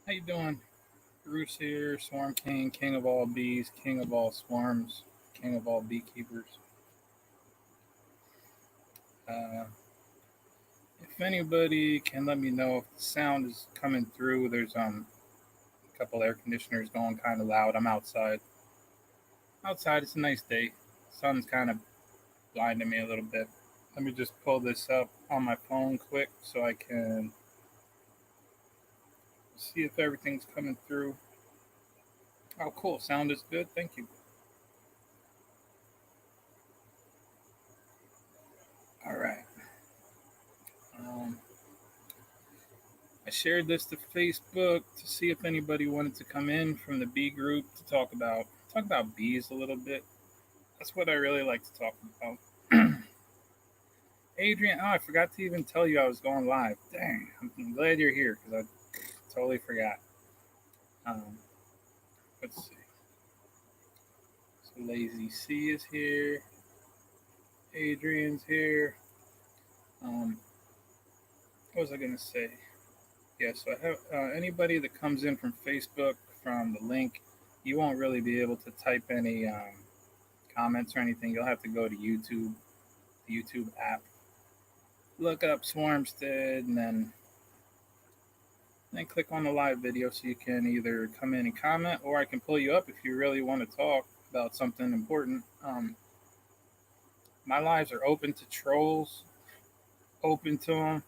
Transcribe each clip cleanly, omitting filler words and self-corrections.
How you doing? Bruce here, Swarm King, king of all bees, king of all swarms, king of all beekeepers. Uh, if anybody can let me know if the sound is coming through, there's a couple air conditioners going kind of loud. I'm outside. Outside, it's a nice day. Sun's kind of blinding me a little bit. Let me just pull this up on my phone quick so I can see if everything's coming through. Oh, cool. Sound is good. Thank you. All right. Um, I shared this to Facebook to see if anybody wanted to come in from the bee group to talk about bees a little bit. That's what I really like to talk about. Adrian, oh, I forgot to even tell you I was going live. Dang, I'm glad you're here because I totally forgot. Um, let's see. So Lazy C is here. Adrian's here. Um, what was I gonna say? Yeah, so I have anybody that comes in from Facebook from the link, you won't really be able to type any comments or anything. You'll have to go to YouTube, the YouTube app, look up Swarmstead, and then click on the live video so you can either come in and comment, or I can pull you up if you really want to talk about something important. My lives are open to trolls, open to them.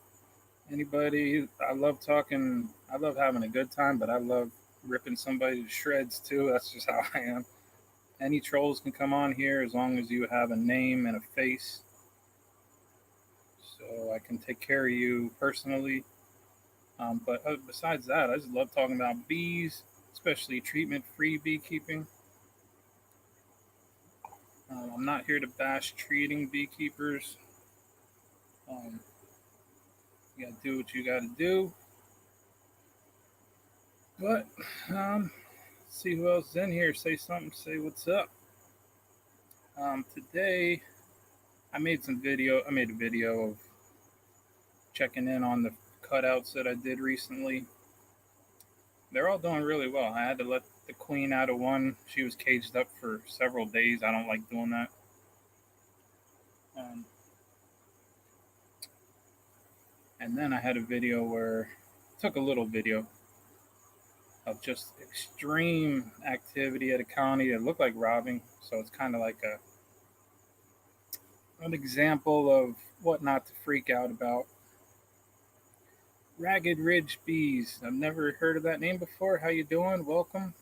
Anybody, I love talking. I love having a good time, but I love ripping somebody to shreds too. That's just how I am. Any trolls can come on here as long as you have a name and a face, so I can take care of you personally. But besides that, I just love talking about bees, especially treatment-free beekeeping. I'm not here to bash treating beekeepers. Um, you gotta do what you gotta do. But see who else is in here. Say something. Say what's up. Today, I made some video. I made a video of checking in on the cutouts that I did recently. They're all doing really well. I had to let the queen out of one. She was caged up for several days. I don't like doing that. Um, and then I had a video where I took a little video of just extreme activity at a colony that looked like robbing. So it's kind of like an example of what not to freak out about. Ragged Ridge Bees. I've never heard of that name before. How you doing? Welcome.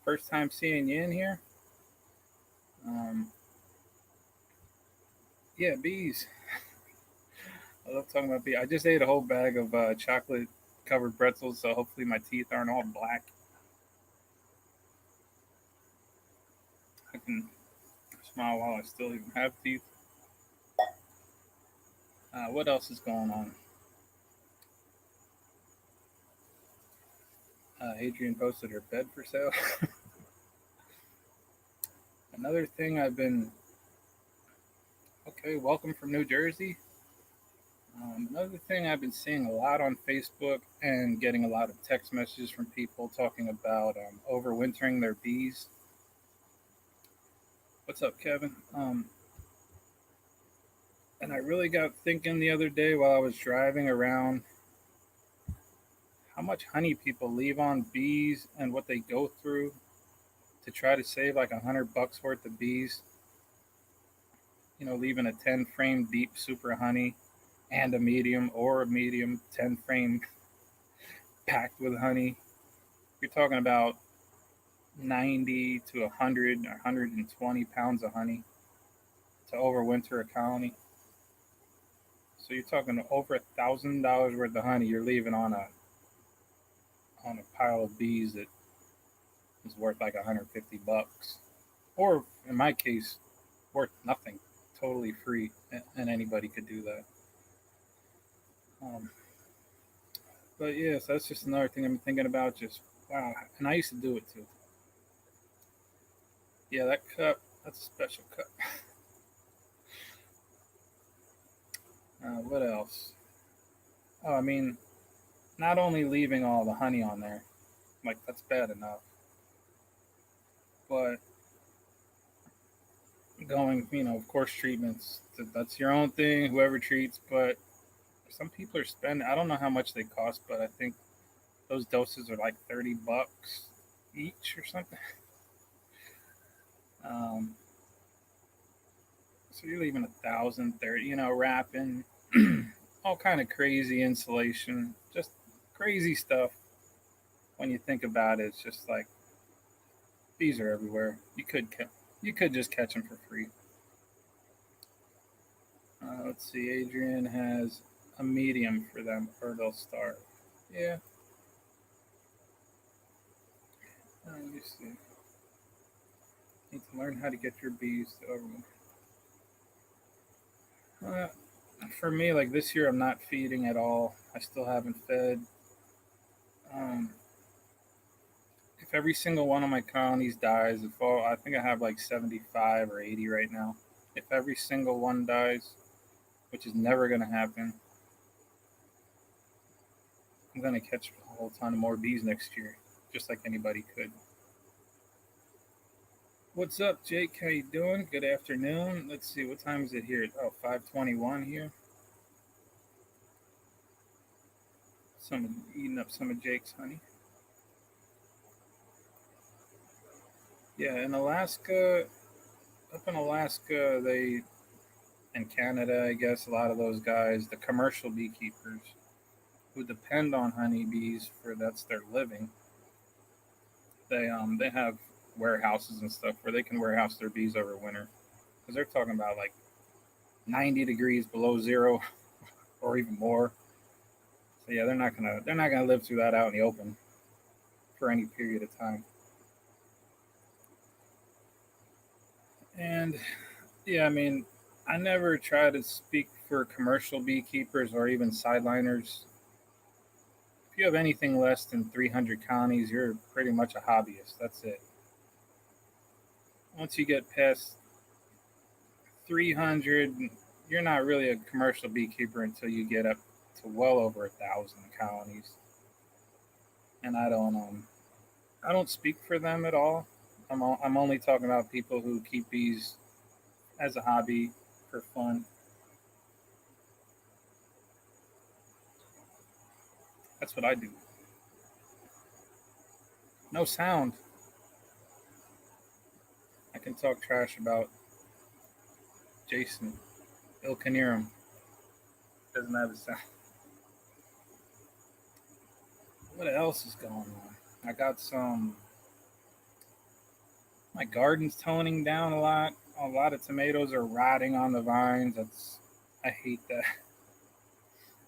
First time seeing you in here. Um, yeah, bees. I love talking about bees. I just ate a whole bag of chocolate covered pretzels, so hopefully my teeth aren't all black. I can smile while I still even have teeth. What else is going on? Adrian posted her bed for sale. Another thing I've been. Okay, welcome from New Jersey. Another thing I've been seeing a lot on Facebook and getting a lot of text messages from people talking about overwintering their bees. What's up, Kevin? And I really got thinking the other day while I was driving around how much honey people leave on bees and what they go through to try to save like $100 worth of bees. You know, leaving a 10 frame deep super honey and a medium or a medium 10 frame packed with honey. You're talking about 90 to 100 or 120 pounds of honey to overwinter a colony. So you're talking over $1,000 worth of honey you're leaving on a pile of bees that is worth like $150, or in my case, worth nothing, totally free, and anybody could do that. Um, but yes, that's just another thing I'm thinking about. Just wow, and I used to do it too. Yeah, that cup, that's a special cup. What else? Oh, I mean, not only leaving all the honey on there, like that's bad enough, but going, of course, treatments. That's your own thing, whoever treats. But some people are spending. I don't know how much they cost, but I think those doses are like $30 each or something. Um, so you're leaving 1,030. Wrapping, all kind of crazy insulation, just crazy stuff. When you think about it, it's just like bees are everywhere. You could just catch them for free. Let's see. Adrian has a medium for them, or they'll starve. Yeah. Let me see. Need to learn how to get your bees to overwinter. Uh, for me, like this year, I'm not feeding at all. I still haven't fed. Um, if every single one of my colonies dies, if all, I think I have like 75 or 80 right now. If every single one dies, which is never going to happen, I'm going to catch a whole ton of more bees next year, just like anybody could. What's up, Jake? How you doing? Good afternoon. Let's see, what time is it here? Oh, 5:21 here. Someone eating up some of Jake's honey. Yeah, in Alaska, up in Alaska, they, in Canada, I guess, a lot of those guys, the commercial beekeepers who depend on honeybees for that's their living, they have warehouses and stuff where they can warehouse their bees over winter because they're talking about like 90 degrees below zero or even more. So yeah, they're not gonna live through that out in the open for any period of time. And yeah, I mean, I never try to speak for commercial beekeepers or even sideliners. If you have anything less than 300 colonies, you're pretty much a hobbyist. That's it. Once you get past 300, you're not really a commercial beekeeper until you get up to well over 1,000 colonies. And I don't speak for them at all. I'm only talking about people who keep bees as a hobby for fun. That's what I do. No sound. I can talk trash about Jason. Il can hear him. Doesn't have a sound. What else is going on? I got some. My garden's toning down a lot. A lot of tomatoes are rotting on the vines. I hate that.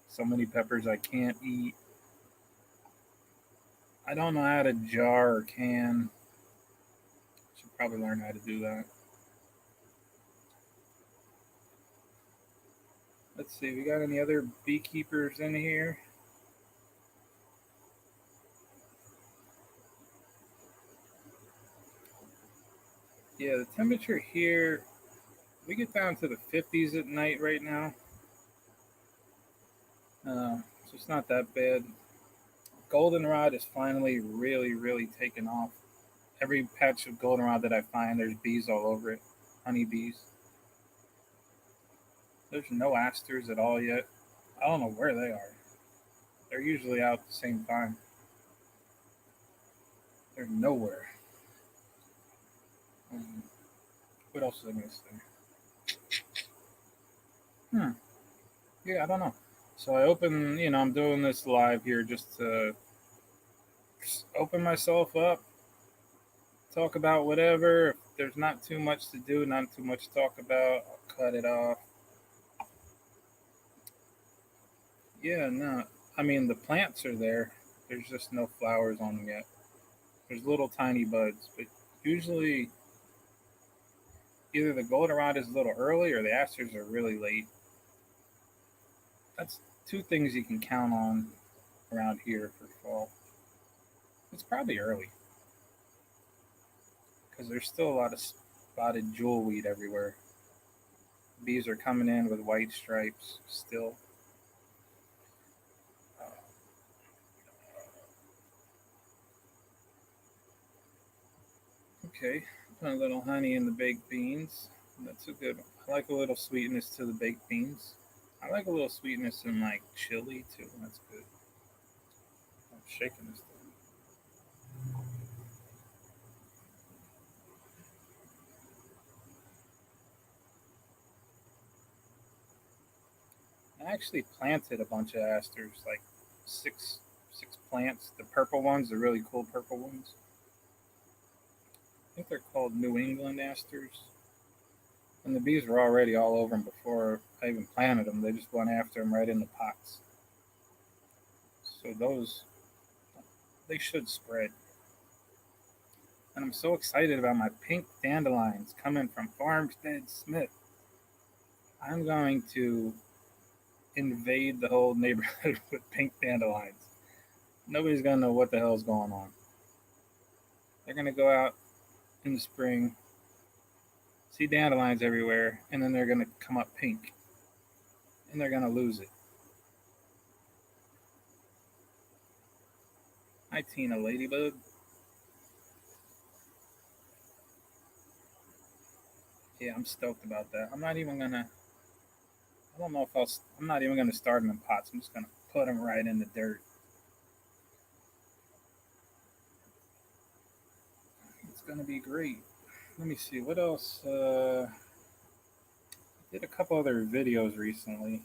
So many peppers I can't eat. I don't know how to jar or can. Should probably learn how to do that. Let's see. We got any other beekeepers in here? Yeah, the temperature here, we get down to the 50s at night right now. So it's not that bad. Goldenrod is finally really, really taken off. Every patch of goldenrod that I find, there's bees all over it, honeybees. There's no asters at all yet. I don't know where they are. They're usually out at the same time. They're nowhere. Um, what else was I going to say? Hmm. Yeah, I don't know. So I open, I'm doing this live here just to open myself up, talk about whatever. If there's not too much to do, not too much to talk about, I'll cut it off. Yeah, no. I mean, the plants are there. There's just no flowers on them yet. There's little tiny buds, but usually either the goldenrod is a little early or the asters are really late. That's two things you can count on around here for fall. It's probably early because there's still a lot of spotted jewelweed everywhere. Bees are coming in with white stripes still. Okay, put a little honey in the baked beans. That's a good one. I like a little sweetness to the baked beans. I like a little sweetness in like chili too. That's good. I'm shaking this thing. I actually planted a bunch of asters, like six six plants. The purple ones, the really cool purple ones. I think they're called New England asters. And the bees were already all over them before I even planted them. They just went after them right in the pots. So those, they should spread. And I'm so excited about my pink dandelions coming from Farmstead Smith. I'm going to invade the whole neighborhood with pink dandelions. Nobody's going to know what the hell's going on. They're going to go out in the spring, see dandelions everywhere, and then they're going to come up pink. And they're going to lose it. Hi, Tina Ladybug. Yeah, I'm stoked about that. I'm not even going to I don't know if I'm not even going to start them in pots. I'm just going to put them right in the dirt. It's going to be great. Let me see what else. I did a couple other videos recently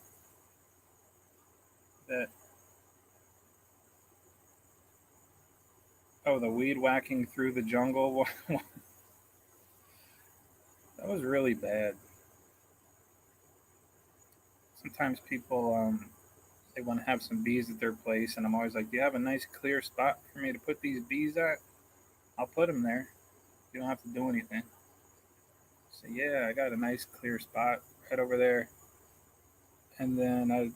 that. Oh, the weed whacking through the jungle. That was really bad. Sometimes people they want to have some bees at their place, and I'm always like, "Do you have a nice clear spot for me to put these bees at? I'll put them there. You don't have to do anything." So yeah, I got a nice clear spot right over there, and then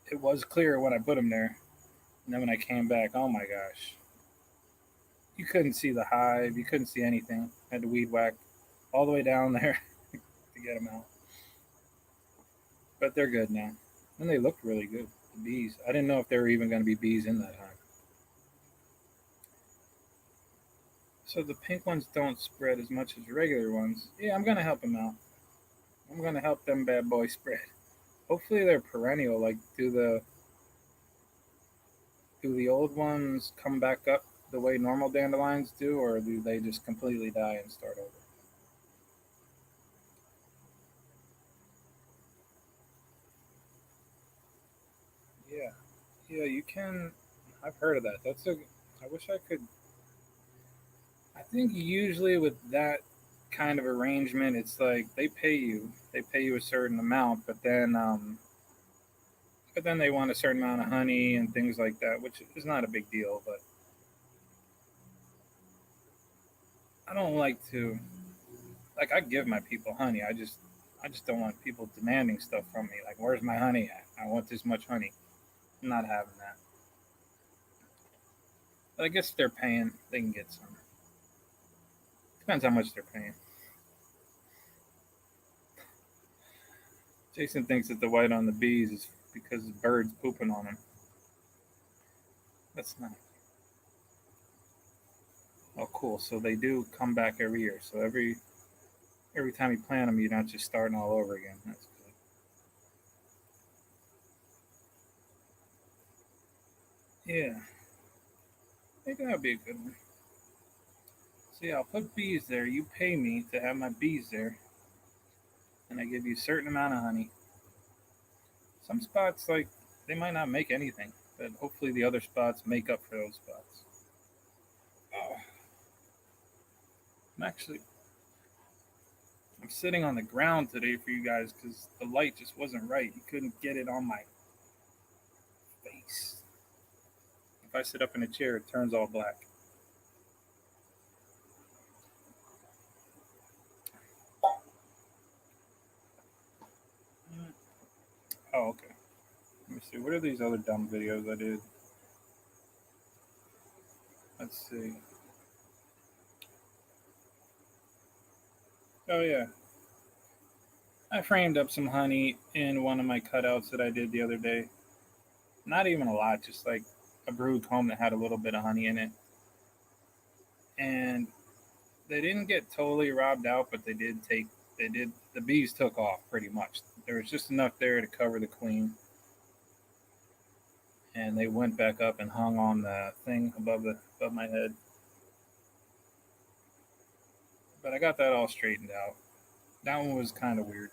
it was clear when I put them there. And then when I came back, oh my gosh, you couldn't see the hive, you couldn't see anything. I had to weed whack all the way down there to get them out. But they're good now, and they looked really good. The bees. I didn't know if there were even going to be bees in that hive. So the pink ones don't spread as much as regular ones. Yeah, I'm going to help them out. I'm going to help them bad boys spread. Hopefully they're perennial. Like, do the old ones come back up the way normal dandelions do, or do they just completely die and start over? Yeah, yeah, you can. I've heard of that. That's a. I wish I could. I think usually with that kind of arrangement, it's like they pay you a certain amount, but then they want a certain amount of honey and things like that, which is not a big deal. But I don't like to like I give my people honey. I just don't want people demanding stuff from me. Like, where's my honey at? I want this much honey. I'm not having that. But I guess if they're paying, they can get some. Depends how much they're paying. Jason thinks that the white on the bees is because the birds pooping on them. That's not. Oh, cool. So they do come back every year. So every time you plant them, you're not just starting all over again. That's good. Yeah, I think that'd be a good one. So yeah, I'll put bees there. You pay me to have my bees there, and I give you a certain amount of honey. Some spots like they might not make anything, but hopefully the other spots make up for those spots. Oh, I'm actually I'm sitting on the ground today for you guys because the light just wasn't right. You couldn't get it on my face. If I sit up in a chair, it turns all black. Mm. Oh, okay. Let me see. What are these other dumb videos I did? Let's see. Oh yeah, I framed up some honey in one of my cutouts that I did the other day. Not even a lot, just like a brood comb that had a little bit of honey in it. And They didn't get totally robbed out, but the bees took off pretty much. There was just enough there to cover the queen, and they went back up and hung on the thing above my head. But I got that all straightened out. That one was kind of weird.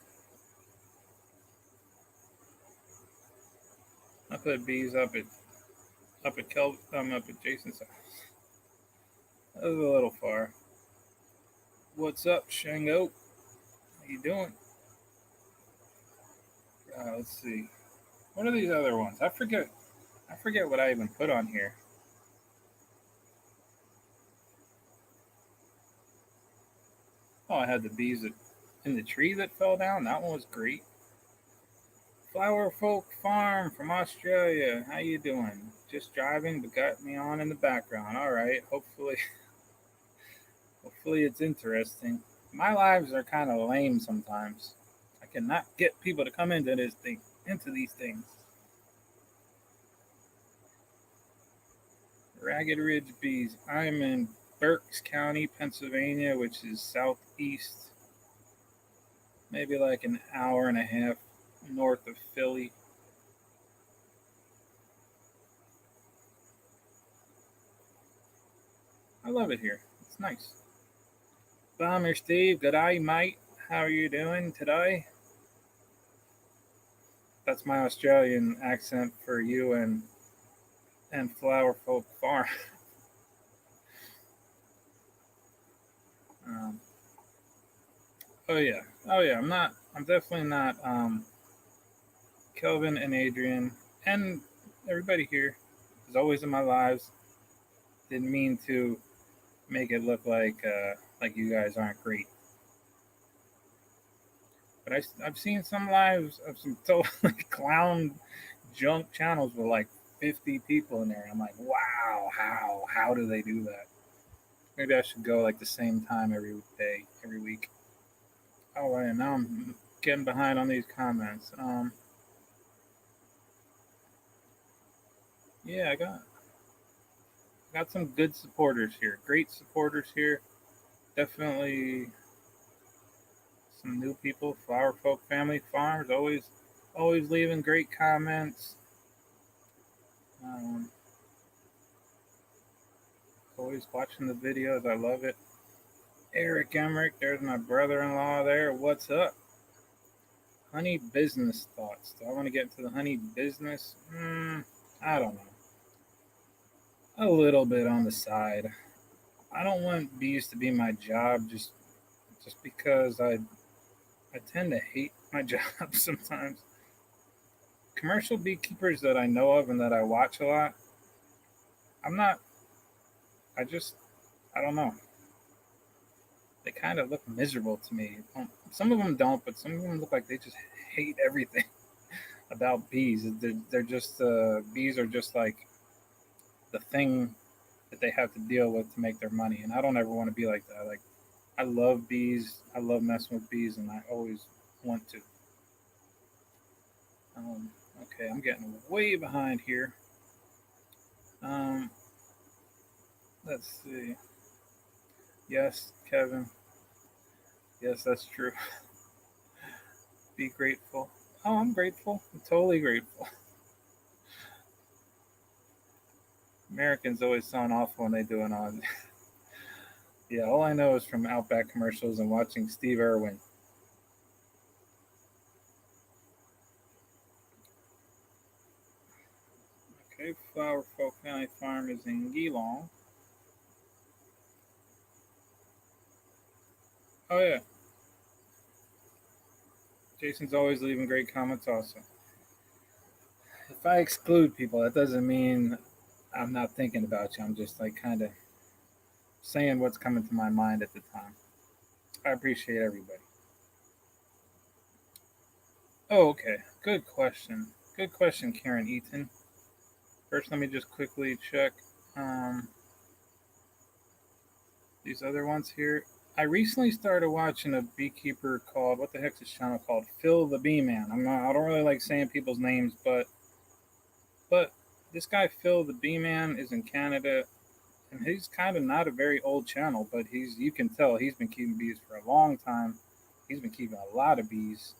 I put bees up at Jason's house. That was a little far. What's up, Shango? How you doing? Let's see. What are these other ones? I forget. I forget what I even put on here. Oh, I had the bees in the tree that fell down. That one was great. Flower Folk Farm from Australia. How you doing? Just driving, but got me on in the background. All right. Hopefully it's interesting. My lives are kind of lame sometimes. I cannot get people to come into these things. Ragged Ridge Bees. I'm in Berks County, Pennsylvania, which is southeast, maybe like an hour and a half north of Philly. I love it here. It's nice. Bomber Steve, good eye, mate. How are you doing today? That's my Australian accent for you and Flower Folk Farm. Um, oh yeah. I'm definitely not. Kelvin and Adrian and everybody here is always in my lives. Didn't mean to make it look like you guys aren't great. But I've seen some lives of some totally clown junk channels with like 50 people in there. I'm like, wow, how do they do that? Maybe I should go like the same time every day, every week. Oh, right, now I'm getting behind on these comments. Yeah, I got some good supporters here. Great supporters here. Definitely some new people. Flower Folk Family Farms always leaving great comments. Um, Always watching the videos. I love it. Eric Emmerich, there's my brother-in-law there. What's up? Honey business thoughts. Do I want to get into the honey business? I don't know. A little bit on the side. I don't want bees to be my job just because I tend to hate my job sometimes. Commercial beekeepers that I know of and that I watch a lot, I'm not. I just I don't know. They kind of look miserable to me. Some of them don't, but some of them look like they just hate everything about bees. They're just bees are just like the thing that they have to deal with to make their money, and I don't ever want to be like that. Like I love bees. I love messing with bees, and I always want to. Um, okay, I'm getting way behind here. Um, let's see. Yes, Kevin. Yes, that's true. Be grateful. Oh, I'm grateful. I'm totally grateful. Americans always sound awful when they do it on. Yeah, all I know is from Outback commercials and watching Steve Irwin. Okay, Flower Folk Family Farm is in Geelong. Oh yeah, Jason's always leaving great comments. Also, if I exclude people, that doesn't mean I'm not thinking about you. I'm just like kind of saying what's coming to my mind at the time. I appreciate everybody. Oh, okay. Good question. Good question, Karen Eaton. First, let me just quickly check um, these other ones here. I recently started watching a beekeeper called what the heck's his channel called? Phil the Bee Man. I don't really like saying people's names, but this guy Phil the Bee Man is in Canada, And he's kind of not a very old channel, but you can tell he's been keeping bees for a long time. He's been keeping a lot of bees.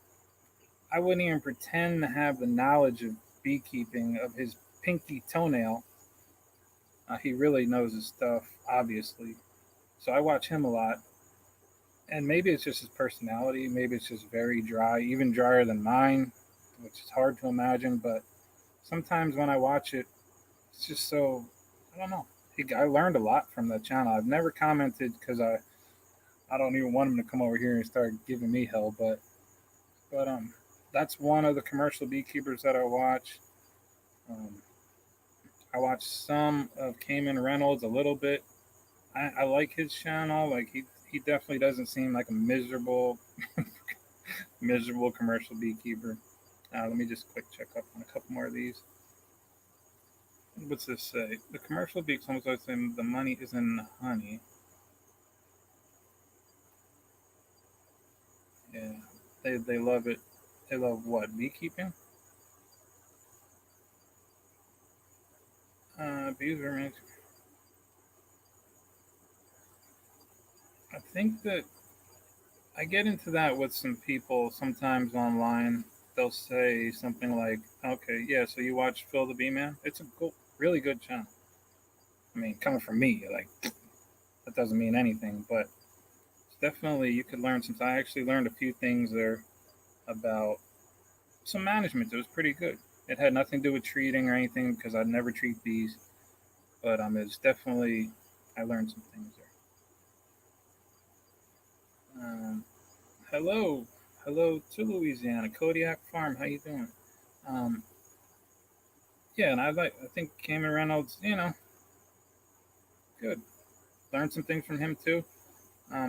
I wouldn't even pretend to have the knowledge of beekeeping of his pinky toenail. He really knows his stuff, obviously. So I watch him a lot. And maybe it's just his personality. Maybe it's just very dry, even drier than mine, which is hard to imagine. But sometimes when I watch it, it's just so, I don't know. I learned a lot from that channel. I've never commented because I don't even want him to come over here and start giving me hell. But that's one of the commercial beekeepers that I watch. Um, I watch some of Cayman Reynolds a little bit. I like his channel. Like he definitely doesn't seem like a miserable commercial beekeeper. Let me just quick check up on a couple more of these. What's this say? The commercial bees almost always say the money is in the honey. Yeah, they love it. They love what, beekeeping? Bees are. I think that I get into that with some people sometimes online. They'll say something like, "Okay, yeah, so you watch Phil the Bee Man? It's a really good channel." I mean, coming from me, like that doesn't mean anything, but definitely you could learn some. I actually learned a few things there about some management. It was pretty good. It had nothing to do with treating or anything because I'd never treat bees, but it's definitely I learned some things there. Hello, hello to Louisiana, Kodiak Farm. How you doing? Um, yeah, and I think Cameron Reynolds, good. Learned some things from him too.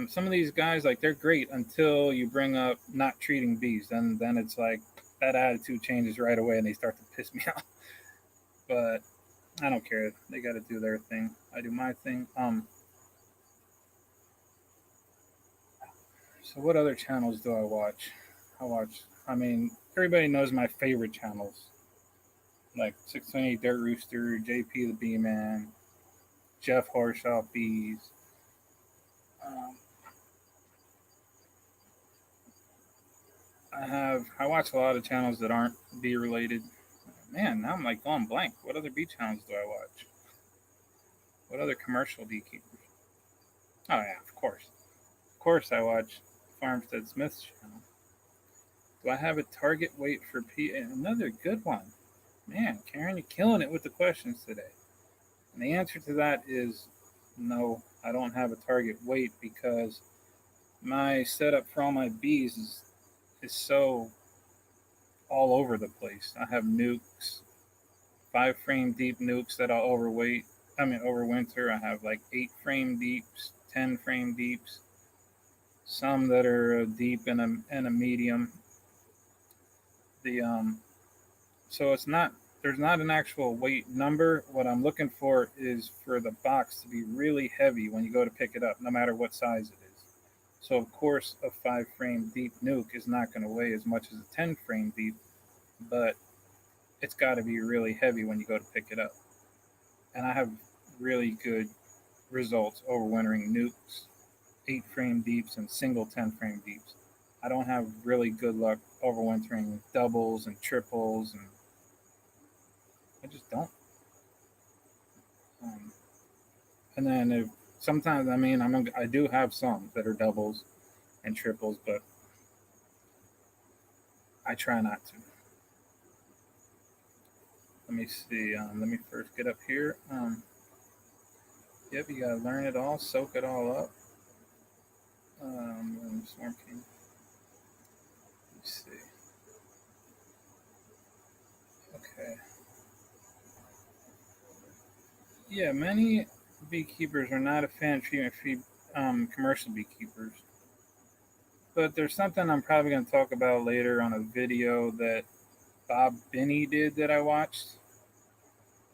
Some of these guys, like they're great until you bring up not treating bees. Then it's like that attitude changes right away, and they start to piss me off. But I don't care. They got to do their thing. I do my thing. So what other channels do I watch? I watch. I mean, everybody knows my favorite channels, like 628 Dirt Rooster, JP the Bee Man, Jeff Horshaw Bees. Um, I watch a lot of channels that aren't bee related. Man, now I'm like going blank. What other bee channels do I watch? What other commercial beekeepers? Oh yeah, of course I watch Farmstead Smith's channel. Do I have a target weight for P? Another good one. Man, Karen, you're killing it with the questions today. And the answer to that is no. I don't have a target weight because my setup for all my bees is so all over the place. I have nukes, 5 frame deep nukes that I'll overweight. I mean overwinter. I have like 8 frame deeps, 10 frame deeps, some that are deep and a medium. The So it's not there's not an actual weight number. What I'm looking for is for the box to be really heavy when you go to pick it up, no matter what size it is. So of course a 5 frame deep nuke is not going to weigh as much as a 10 frame deep, but it's got to be really heavy when you go to pick it up. And I have really good results overwintering nukes, 8 frame deeps, and single 10 frame deeps. I don't have really good luck overwintering doubles and triples, and I just don't. Um, and then if sometimes, I mean, I do have some that are doubles and triples, but I try not to. Let me see. Let me first get up here. Yep, you gotta learn it all, soak it all up. Swarm King. Let's see. Okay. Yeah, many beekeepers are not a fan of treatment free commercial beekeepers. But there's something I'm probably going to talk about later on a video that Bob Binney did that I watched.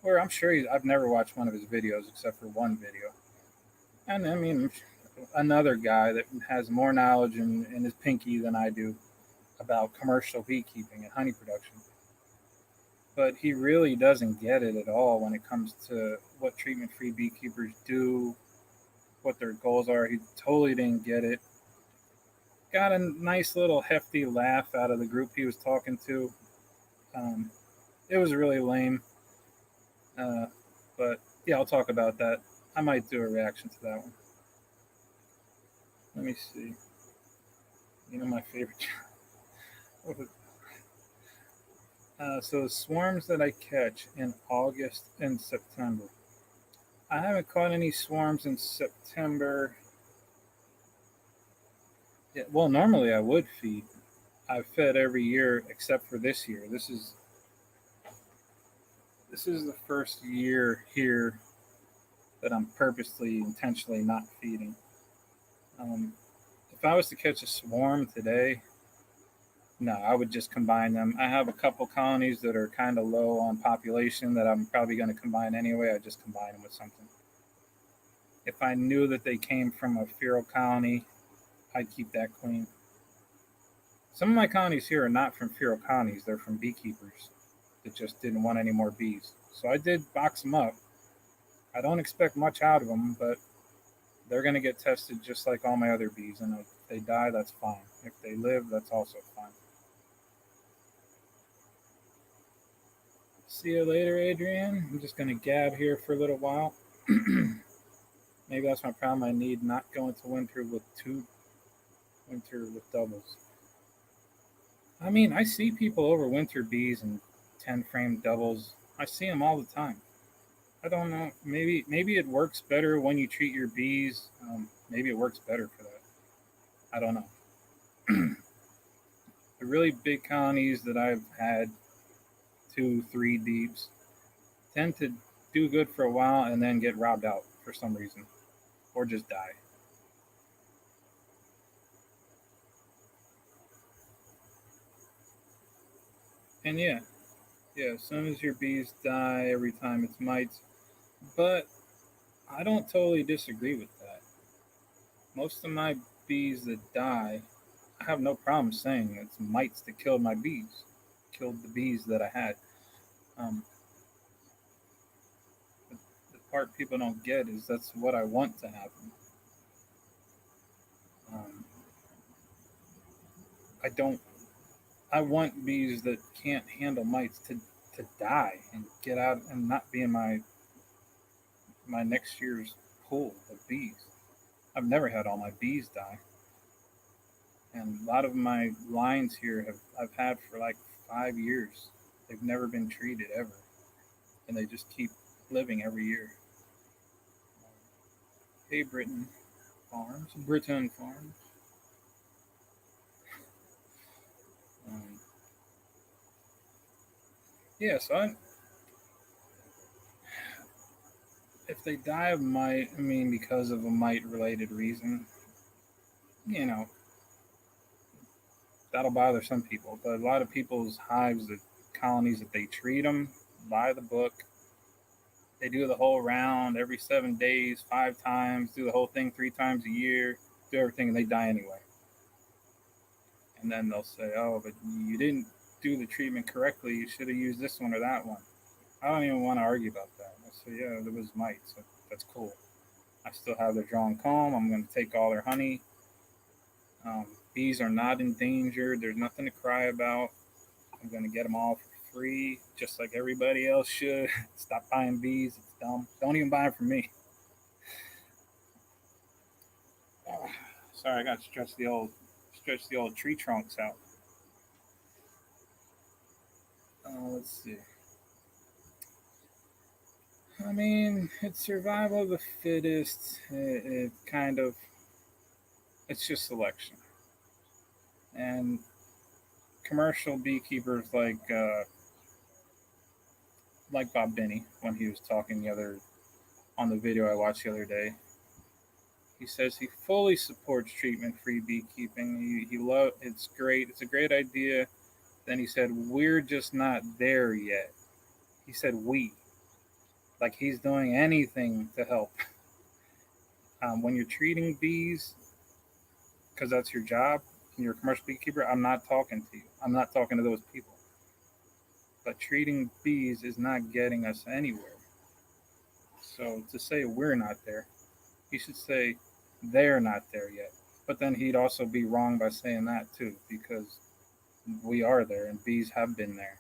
Or I'm sure I've never watched one of his videos except for one video. And I mean, another guy that has more knowledge in his pinky than I do about commercial beekeeping and honey production. but he really doesn't get it at all when it comes to what treatment-free beekeepers do, what their goals are. He totally didn't get it. Got a nice little hefty laugh out of the group he was talking to. Um, it was really lame, uh, but yeah, I'll talk about that. I might do a reaction to that one. Let me see. You know my favorite. So the swarms that I catch in August and September. I haven't caught any swarms in September. Yeah, well, normally I would feed. I've fed every year except for this year. This is the first year here that I'm purposely, intentionally not feeding. Um, if I was to catch a swarm today, no, I would just combine them. I have a couple colonies that are kind of low on population that I'm probably going to combine anyway. I just combine them with something. If I knew that they came from a feral colony, I'd keep that clean. Some of my colonies here are not from feral colonies, they're from beekeepers that just didn't want any more bees. So I did box them up. I don't expect much out of them, but they're going to get tested just like all my other bees. And if they die, that's fine. If they live, that's also fine. See you later, Adrian. I'm just going to gab here for a little while. Maybe that's my problem. I need not go into winter with doubles. I mean, I see people overwinter bees and 10 frame doubles. I see them all the time. I don't know. Maybe it works better when you treat your bees. Maybe it works better for that. I don't know. The really big colonies that I've had, 2, 3 deeps, tend to do good for a while and then get robbed out for some reason, or just die. And yeah, as soon as your bees die, every time it's mites. But I don't totally disagree with that. Most of my bees that die, I have no problem saying it's mites that killed my bees, killed the bees that I had. Um, the part people don't get is that's what I want to happen. Um, I don't. I want bees that can't handle mites to die and get out and not be in my next year's pool of bees. I've never had all my bees die, and a lot of my lines here have I've had for like 5 years. They've never been treated ever, and they just keep living every year. Hey, Britain Farms. Um, yeah, so if they die of mite, I mean because of a mite-related reason, you know, that'll bother some people. But a lot of people's hives, the colonies that they treat them by the book, they do the whole round every 7 days, 5 times, do the whole thing 3 times a year, do everything, and they die anyway. And then they'll say, "Oh, but you didn't do the treatment correctly. You should have used this one or that one." I don't even want to argue about that. I say, "Yeah, there was mites. So that's cool. I still have their drawn comb. I'm going to take all their honey. Bees are not endangered. There's nothing to cry about. I'm going to get them all for free, just like everybody else should. Stop buying bees. It's dumb. Don't even buy them from me." Oh, sorry, I got to stretch the old tree trunks out. Let's see. I mean, it's survival of the fittest. It kind of, it's just selection. And commercial beekeepers like Bob Binney when he was talking the other on the video I watched the other day. He says he fully supports treatment-free beekeeping. He love it's great. It's a great idea. Then he said we're just not there yet. He said we, like he's doing anything to help. When you're treating bees, because that's your job, and you're a commercial beekeeper, I'm not talking to you. I'm not talking to those people. but treating bees is not getting us anywhere. So to say we're not there, he should say they're not there yet. But then he'd also be wrong by saying that too, because we are there and bees have been there.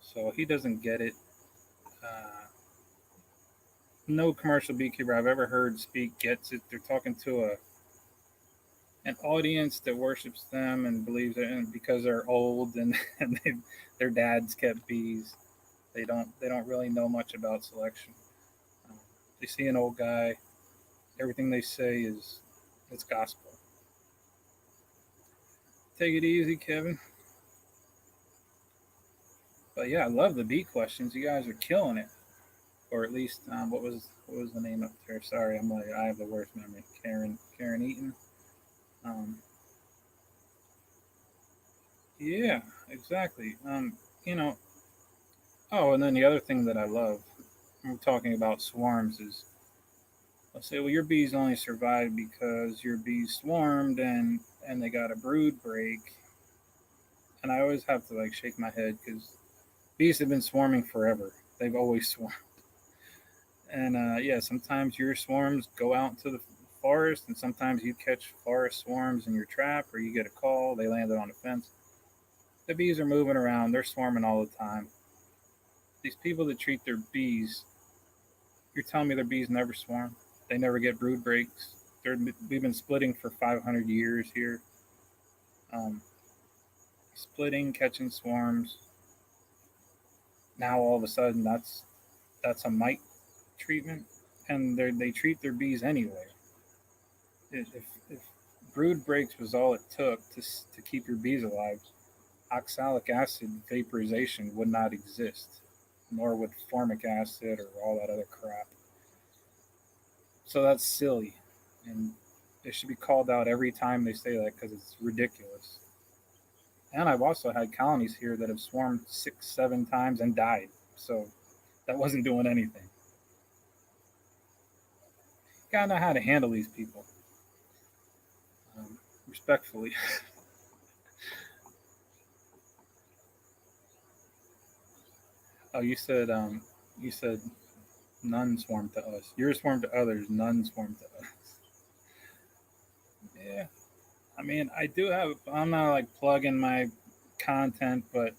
So he doesn't get it. Uh, no commercial beekeeper I've ever heard speak gets it. They're talking to an audience that worships them and believes it, and because they're old and, and their dads kept bees, they don't really know much about selection. Um, they see an old guy, everything they say is it's gospel. Take it easy, Kevin. But yeah, I love the bee questions. You guys are killing it. Or at least what was the name up there? Sorry, I have the worst memory. Karen Eaton. Um, yeah, exactly. You know. Oh, and then the other thing that I love, when we're talking about swarms, is I'll say, well, your bees only survived because your bees swarmed and they got a brood break. And I always have to like shake my head because bees have been swarming forever. They've always swarmed. And yeah, sometimes your swarms go out into the forest, and sometimes you catch forest swarms in your trap, or you get a call, they landed on a fence. The bees are moving around, they're swarming all the time. These people that treat their bees, you're telling me their bees never swarm? They never get brood breaks? We've been splitting for 500 years here. Um, Splitting, catching swarms. Now all of a sudden, that's a mite treatment, and they treat their bees anyway. If brood breaks was all it took to keep your bees alive, oxalic acid vaporization would not exist, nor would formic acid or all that other crap. So that's silly, and they should be called out every time they say that because it's ridiculous. And I've also had colonies here that have swarmed 6, 7 times and died. So that wasn't doing anything. You gotta know how to handle these people, respectfully. Oh, you said none swarm to us. Yours swarm to others. None swarm to us. Yeah, I mean, I do have. I'm not like plugging my content, but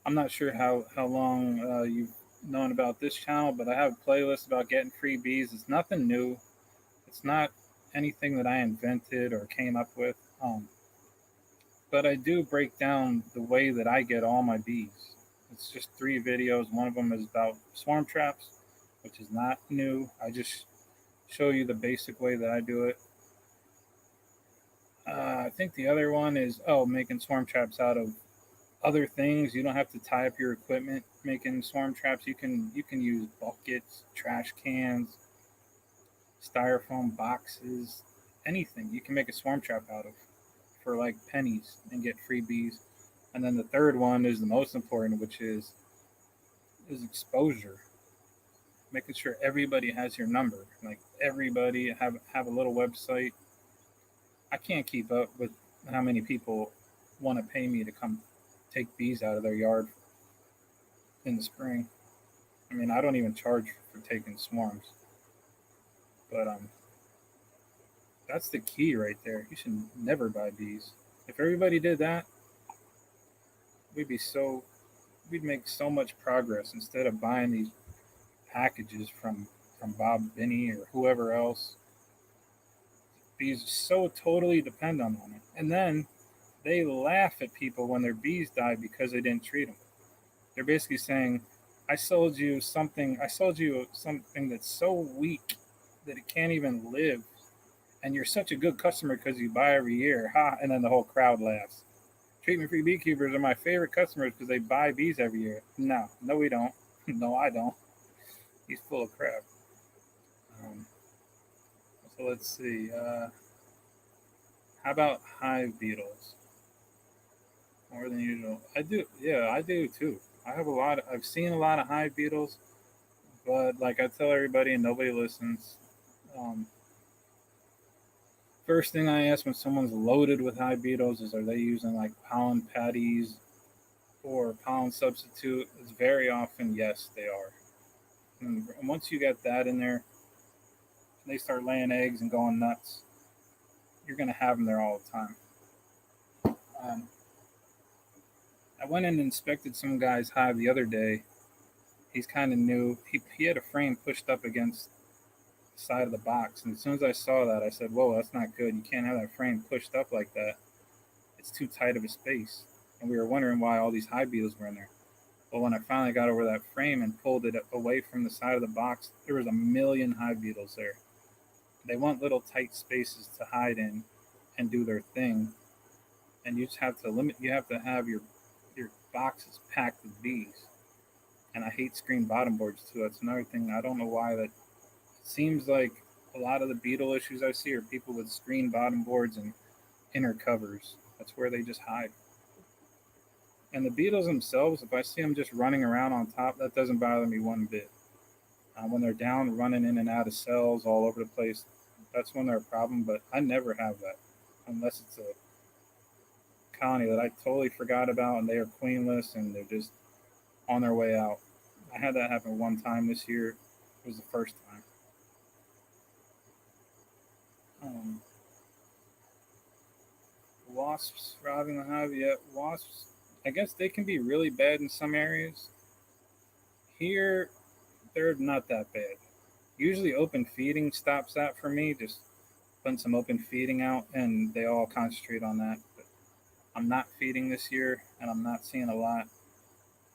I'm not sure how long you've known about this channel. But I have a playlist about getting free bees. It's nothing new. It's not anything that I invented or came up with. But I do break down the way that I get all my bees. It's just 3 videos. One of them is about swarm traps, which is not new. I just show you the basic way that I do it. I think the other one is making swarm traps out of other things. You don't have to tie up your equipment making swarm traps. You can use buckets, trash cans, styrofoam boxes, anything. You can make a swarm trap out of for like pennies and get free bees. And then the third one is the most important, which is exposure. Making sure everybody has your number. Like everybody have a little website. I can't keep up with how many people want to pay me to come take bees out of their yard in the spring. I mean, I don't even charge for taking swarms, but that's the key right there. You should never buy bees. If everybody did that, we'd be so we'd make so much progress instead of buying these packages from Bob Binney or whoever else. Bees so totally dependent on it, and then they laugh at people when their bees die because they didn't treat them. They're basically saying, I sold you something that's so weak that it can't even live, and you're such a good customer because you buy every year." Ha! And then the whole crowd laughs. Treatment free beekeepers are my favorite customers because they buy bees every year. No, no, we don't. No, I don't. He's full of crap. Um, so let's see. How about hive beetles? More than usual. I do. Yeah, I do too. I've seen a lot of hive beetles, but like I tell everybody and nobody listens. Um, First thing I ask when someone's loaded with hive beetles is, are they using like pollen patties or pollen substitute is very often yes, they are. And once you get that in there, they start laying eggs and going nuts. You're going to have them there all the time. Um, I went and inspected some guy's hive the other day. He's kind of new. He had a frame pushed up against the side of the box. And as soon as I saw that, I said, whoa, that's not good. You can't have that frame pushed up like that. It's too tight of a space. And we were wondering why all these hive beetles were in there. But when I finally got over that frame and pulled it away from the side of the box, there was a million hive beetles there. They want little tight spaces to hide in and do their thing. And you just have to limit, you have to have your boxes packed with bees. And I hate screen bottom boards too. That's another thing. I don't know why that. It seems like a lot of the beetle issues I see are people with screen bottom boards and inner covers. That's where they just hide. And the beetles themselves, if I see them just running around on top, that doesn't bother me one bit. When they're down, running in and out of cells all over the place, that's when they're a problem. But I never have that unless it's a colony that I totally forgot about and they are queenless and they're just on their way out. I had that happen one time this year. It was the first time. Um, Wasps robbing the hive. Yeah, wasps. I guess they can be really bad in some areas. Here, they're not that bad. Usually, open feeding stops that for me. Just putting some open feeding out, and they all concentrate on that. But I'm not feeding this year, and I'm not seeing a lot.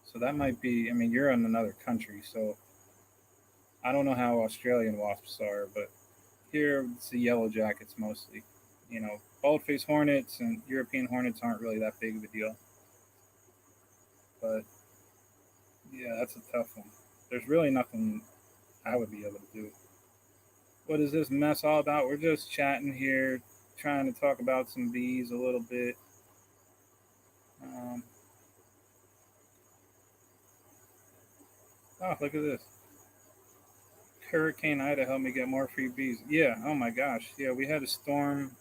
So that might be. I mean, you're in another country, so I don't know how Australian wasps are, but here it's the yellow jackets mostly. Bald-faced hornets and European hornets aren't really that big of a deal. But yeah, that's a tough one. There's really nothing I would be able to do. What is this mess all about? We're just chatting here, trying to talk about some bees a little bit. Um, oh, look at this. Hurricane Ida helped me get more free bees. Yeah, oh my gosh. Yeah, we had a storm.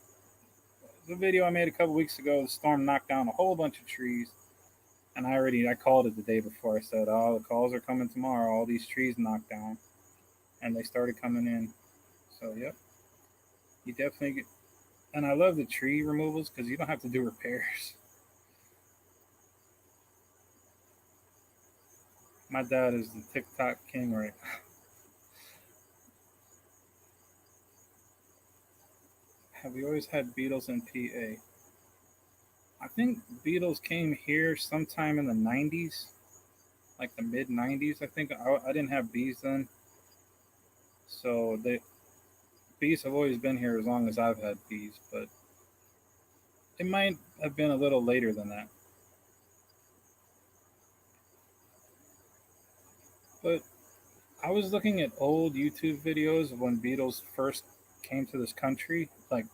The video I made a couple weeks ago, the storm knocked down a whole bunch of trees. And I called it the day before. I said, oh, the calls are coming tomorrow. All these trees knocked down. And they started coming in. So, yep. You definitely get. And I love the tree removals because you don't have to do repairs. My dad is the TikTok king right now. Have we always had beetles in PA? I think beetles came here sometime in the 90s, like the mid 90s. I think I didn't have bees then. So bees have always been here as long as I've had bees, but it might have been a little later than that. But I was looking at old YouTube videos of when beetles first came to this country. Like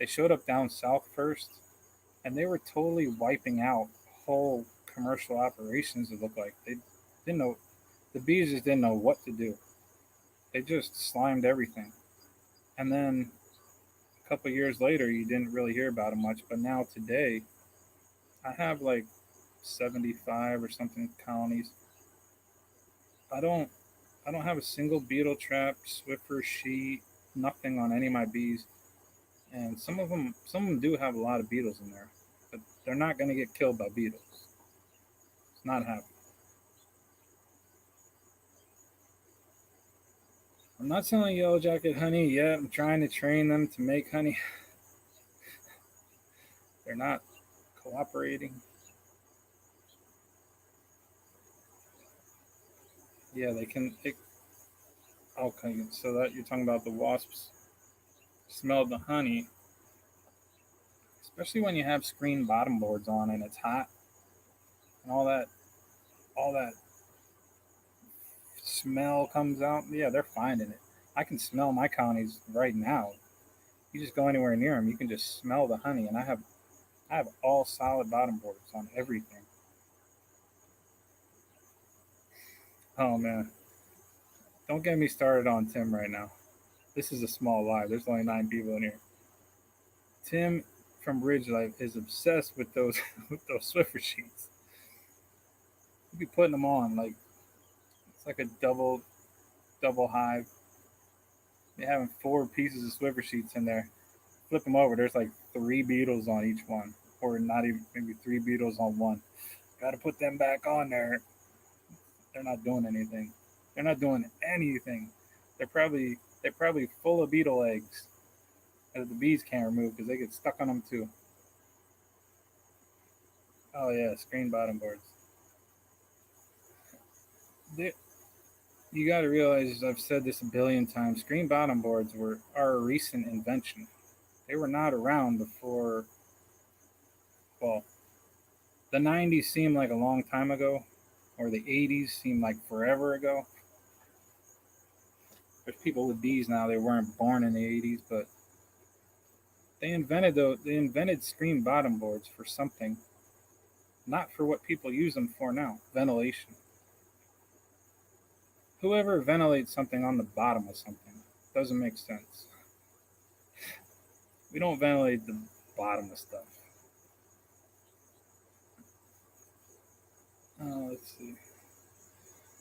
they showed up down south first, and they were totally wiping out whole commercial operations. It looked like they didn't know. The bees just didn't know what to do. They just slimed everything. And then a couple years later, you didn't really hear about them much. But now today, I have like 75 or something colonies. I don't I don't have a single beetle trap, Swiffer sheet, nothing on any of my bees. And some of them do have a lot of beetles in there, but they're not going to get killed by beetles. It's not happening. I'm not selling yellow jacket honey yet. I'm trying to train them to make honey. They're not cooperating. Yeah, they can. Okay, so that you're talking about the wasps smell the honey, especially when you have screen bottom boards on and it's hot and all that smell comes out. Yeah, they're finding it. I can smell my colonies right now. You just go anywhere near them, you can just smell the honey. And I have all solid bottom boards on everything. Oh man, don't get me started on Tim right now. This is a small live. There's only 9 people in here. Tim from Bridge Life is obsessed with those with those Swiffer sheets. You be putting them on like it's like a double hive. You're having four pieces of Swiffer sheets in there. Flip them over. There's like three beetles on each one, or not even maybe three beetles on one. Got to put them back on there. They're not doing anything. They're not doing anything. They're probably full of beetle eggs that the bees can't remove because they get stuck on them too. Oh yeah, screen bottom boards. They, you got to realize, I've said this a billion times. Screen bottom boards are a recent invention. They were not around before. Well, the '90s seemed like a long time ago, or the '80s seemed like forever ago. There's people with bees now. They weren't born in the '80s, but they invented screen bottom boards for something, not for what people use them for now. Ventilation. Whoever ventilates something on the bottom of something doesn't make sense. We don't ventilate the bottom of stuff. Let's see.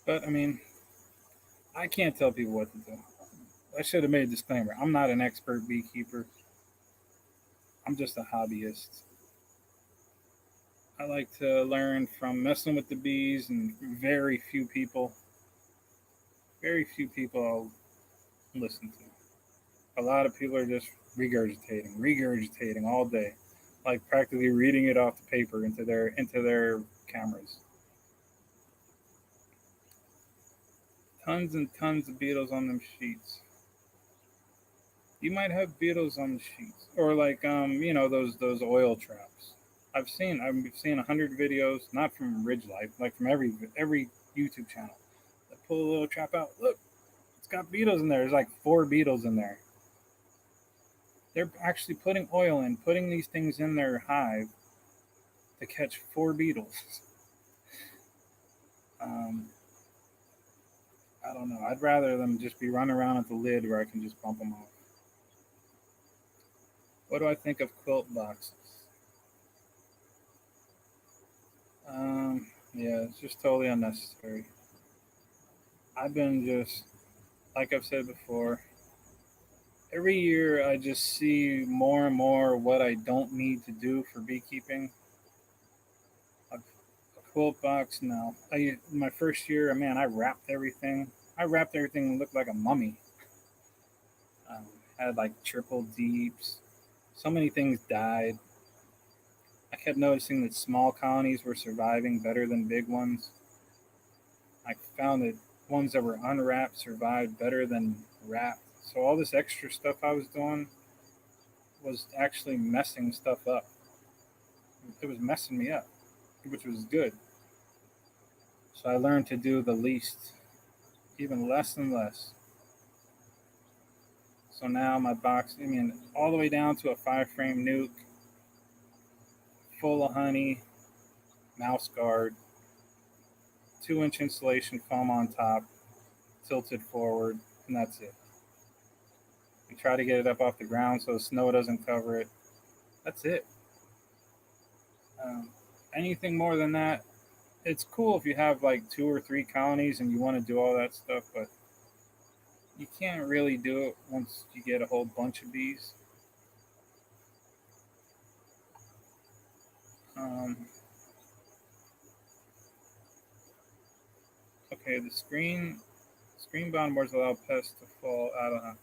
But I mean, I can't tell people what to do. I should have made a disclaimer. I'm not an expert beekeeper. I'm just a hobbyist. I like to learn from messing with the bees and very few people I'll listen to. A lot of people are just regurgitating all day, like practically reading it off the paper into their cameras. Tons and tons of beetles on them sheets. You might have beetles on the sheets, or like those oil traps. I've seen 100 videos, not from Ridge Life, like from every YouTube channel. They pull a little trap out. Look, it's got beetles in there. There's like four beetles in there. They're actually putting oil in, putting these things in their hive to catch four beetles. Um, I don't know. I'd rather them just be running around at the lid where I can just bump them off. What do I think of quilt boxes? Yeah, it's just totally unnecessary. I've been just, like I've said before, every year I just see more and more what I don't need to do for beekeeping. A quilt box, no. My first year, man, I wrapped everything. I wrapped everything and looked like a mummy. Um, had like triple deeps. So many things died. I kept noticing that small colonies were surviving better than big ones. I found that ones that were unwrapped survived better than wrapped. So all this extra stuff I was doing was actually messing stuff up. It was messing me up, which was good. So I learned to do the least, even less and less. So now my box, I mean, all the way down to a 5 frame nuke, full of honey, mouse guard, 2-inch insulation foam on top, tilted forward, and that's it. We try to get it up off the ground so the snow doesn't cover it. That's it. Um, Anything more than that, it's cool if you have like 2 or 3 colonies and you want to do all that stuff, but you can't really do it once you get a whole bunch of bees. Um, okay, the screen bottom boards allow pests to fall out of them.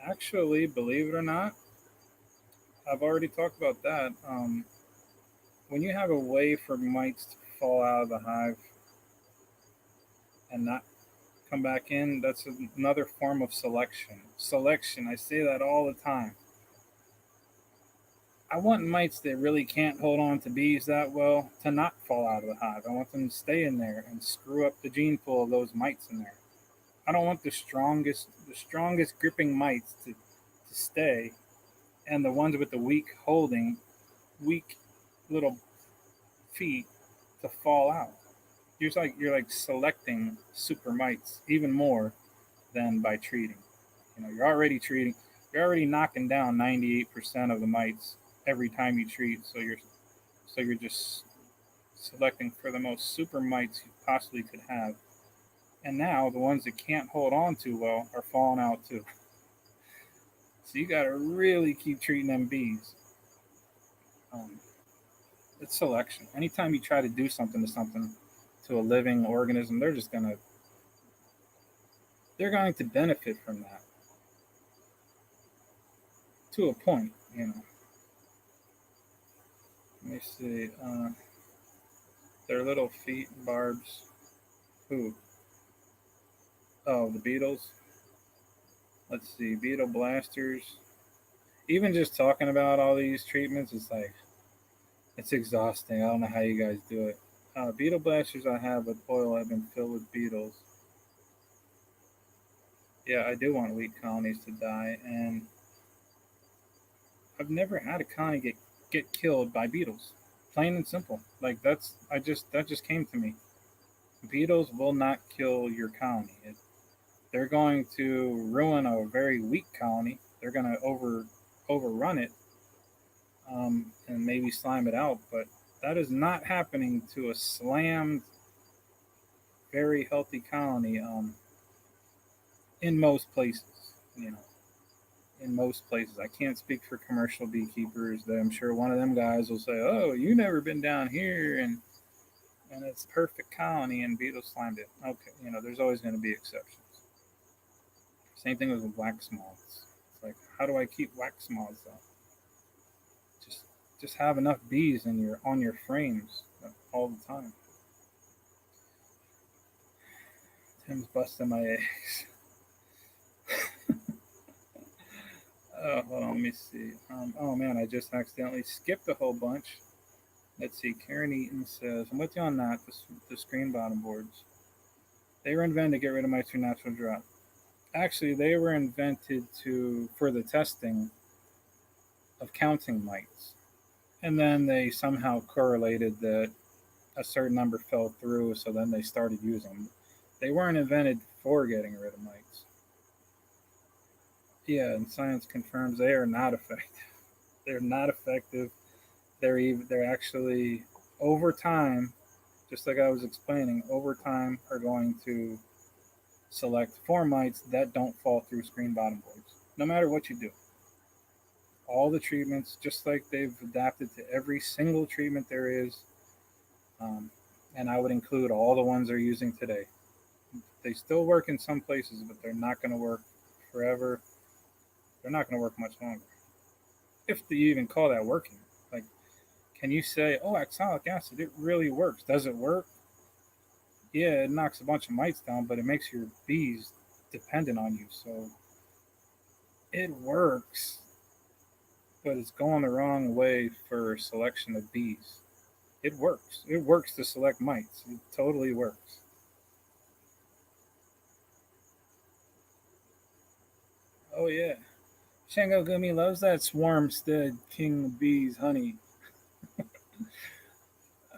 Actually, believe it or not, I've already talked about that. When you have a way for mites to fall out of the hive and not come back in, that's another form of selection. Selection, I say that all the time. I want mites that really can't hold on to bees that well to not fall out of the hive. I want them to stay in there and screw up the gene pool of those mites in there. I don't want the strongest gripping mites to stay, and the ones with the weak little feet to fall out. You're like selecting super mites even more than by treating. You're already knocking down 98% of the mites every time you treat. So you're just selecting for the most super mites possibly could have. And now the ones that can't hold on too well are falling out too. So you got to really keep treating them bees. Um, it's selection. Anytime you try to do something to something, to a living organism, they're going to benefit from that to a point. Let me see. Their little feet and barbs. Who? Oh, the beetles. Let's see. Beetle blasters. Even just talking about all these treatments, it's exhausting. I don't know how you guys do it. Beetle blasters I have with oil have been filled with beetles. Yeah, I do want wheat colonies to die, and I've never had a colony get killed by beetles. Plain and simple. Like that just came to me. Beetles will not kill your colony. They're going to ruin a very weak colony. They're going to overrun it, and maybe slime it out. But that is not happening to a slammed, very healthy colony. In most places, you know, in most places, I can't speak for commercial beekeepers. That I'm sure one of them guys will say, "Oh, you never been down here," and it's perfect colony, and beetles slimed it. Okay, there's always going to be exceptions. Same thing with wax moths. It's like, how do I keep wax moths out? Just just have enough bees in your on your frames all the time. Tim's busting my eggs. Hold on, let me see. Oh man, I just accidentally skipped a whole bunch. Let's see. Karen Eaton says, "I'm with you on that. The screen bottom boards. They were invented to get rid of mice through natural drought. Actually, they were invented to for the testing of counting mites, and then they somehow correlated that a certain number fell through, so then they started using them. They weren't invented for getting rid of mites. Yeah, and science confirms they are not effective. They're not effective. They're actually over time, just like I was explaining, over time are going to select for mites that don't fall through screen bottom boards. No matter what you do, all the treatments, just like they've adapted to every single treatment there is, um, and I would include all the ones they're using today. They still work in some places, but they're not going to work forever. They're not going to work much longer. If you even call that working. Like, can you say, oh, oxalic acid, it really works? Does it work? Yeah, it knocks a bunch of mites down, but it makes your bees dependent on you. So it works, but it's going the wrong way for selection of bees. It works. It works to select mites. It totally works. Oh, yeah. Shango Gumi loves that Swarmstead King of Bees honey.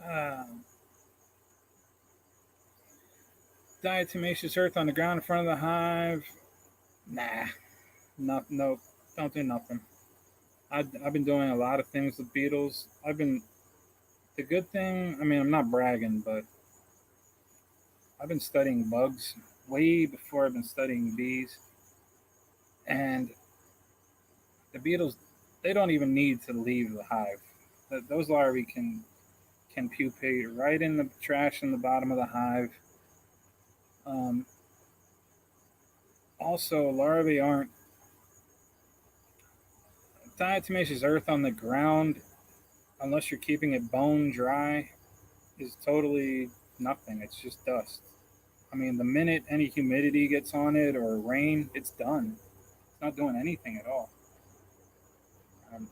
Um, Diatomaceous earth on the ground in front of the hive. Nah, no, don't do nothing. I've been doing a lot of things with beetles. The good thing, I mean, I'm not bragging, but I've been studying bugs way before I've been studying bees. And the beetles, they don't even need to leave the hive. Those larvae can pupate right in the trash in the bottom of the hive. Um, Also, larvae aren't diatomaceous earth on the ground unless you're keeping it bone dry is totally nothing. It's just dust. I mean, the minute any humidity gets on it or rain, it's done. It's not doing anything at all.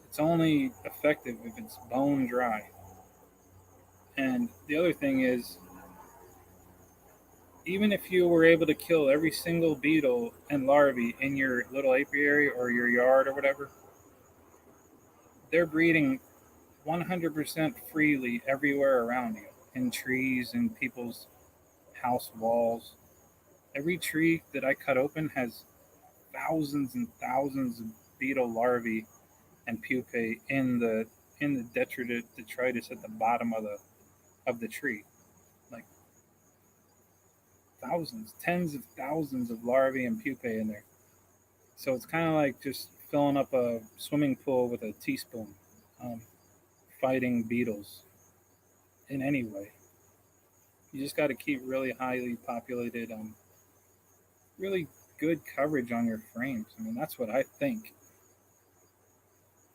It's only effective if it's bone dry. And the other thing is, even if you were able to kill every single beetle and larvae in your little apiary or your yard or whatever, they're breeding 100% freely everywhere around you, in trees, in people's house walls. Every tree that I cut open has thousands and thousands of beetle larvae and pupae in the detritus at the bottom of the tree. Like, thousands, tens of thousands of larvae and pupae in there. So it's kind of like just filling up a swimming pool with a teaspoon, um, fighting beetles in any way. You just got to keep really highly populated, really good coverage on your frames. I mean, that's what I think.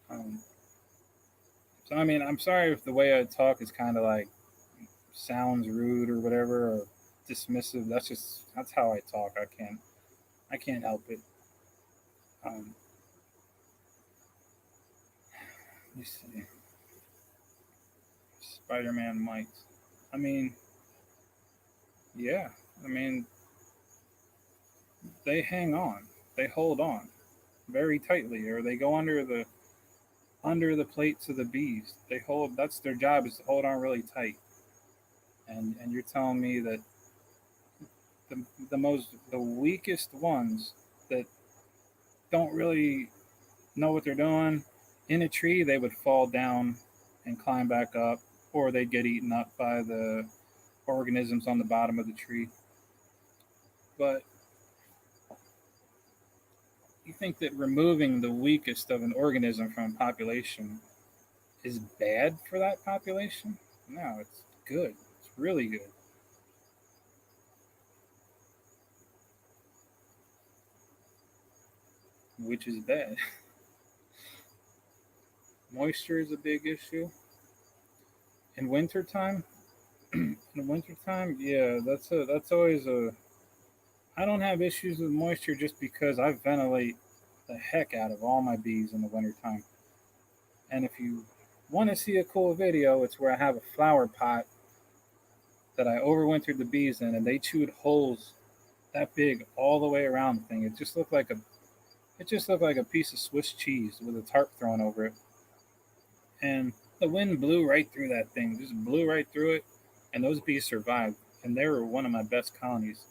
Um, so, I mean, I'm sorry if the way I talk is kind of like sounds rude or whatever or dismissive. That's how I talk. I can't help it. Um, let me see. Spider-Man mites. I mean, yeah. I mean, they hang on. They hold on very tightly, or they go under the plates of the bees. They hold. That's their job, is to hold on really tight. And you're telling me that the weakest ones that don't really know what they're doing in a tree, they would fall down and climb back up, or they'd get eaten up by the organisms on the bottom of the tree. But you think that removing the weakest of an organism from a population is bad for that population? No, it's good. It's really good. Which is bad. Moisture is a big issue. In wintertime, in wintertime, yeah, that's always a. I don't have issues with moisture just because I ventilate the heck out of all my bees in the wintertime. And if you want to see a cool video, it's where I have a flower pot that I overwintered the bees in, and they chewed holes that big all the way around the thing. It just looked like a piece of Swiss cheese with a tarp thrown over it. And the wind blew right through that thing, just blew right through it, and those bees survived. And they were one of my best colonies.